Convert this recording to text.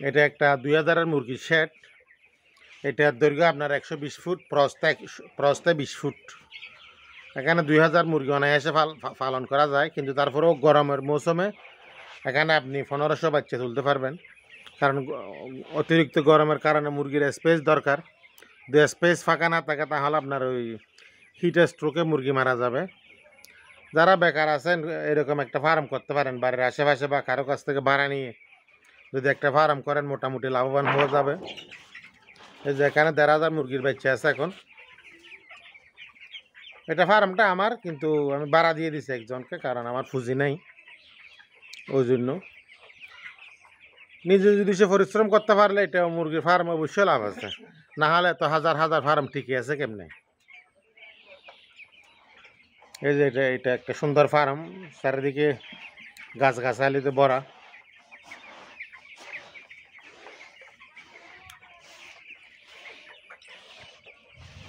এটা একটা 2000-এর মুরগির শেড। এটার দৈর্ঘ্য আপনার 120 ফুট, প্রস্থে 20 ফুট। এখানে 2000 মুরগি অনায়াসে পালন করা যায়, কিন্তু তারপরেও গরমের মৌসুমে এখানে আপনি 1500 বাচ্চা তুলতে পারবেন। কারণ অতিরিক্ত গরমের কারণে মুরগির স্পেস দরকার। যদি স্পেস ফাঁকা না থাকে তাহলে আপনার ওই হিট স্ট্রোকে মুরগি মারা যাবে। যারা বেকার আছেন এরকম একটা ফার্ম করতে পারেন বাড়ির আশেপাশে, বা কারো কাছ থেকে ভাড়া নিয়ে যদি একটা ফার্ম করেন মোটামুটি লাভবান হওয়া যাবে। এই যে এখানে 1500 মুরগির বাচ্চা আছে এখন। এটা ফার্মটা আমার, কিন্তু আমি ভাড়া দিয়ে দিছি একজনকে, কারণ আমার পুঁজি নাই। ওই জন্য নিজে যদি সে পরিশ্রম করতে পারলে এটা মুরগির ফার্ম অবশ্যই লাভ আছে, না হলে তো হাজার হাজার ফার্ম ঠিকই আছে কেমনে। এই যে এটা এটা একটা সুন্দর ফার্ম, চারিদিকে গাছগাছালিতে ভরা।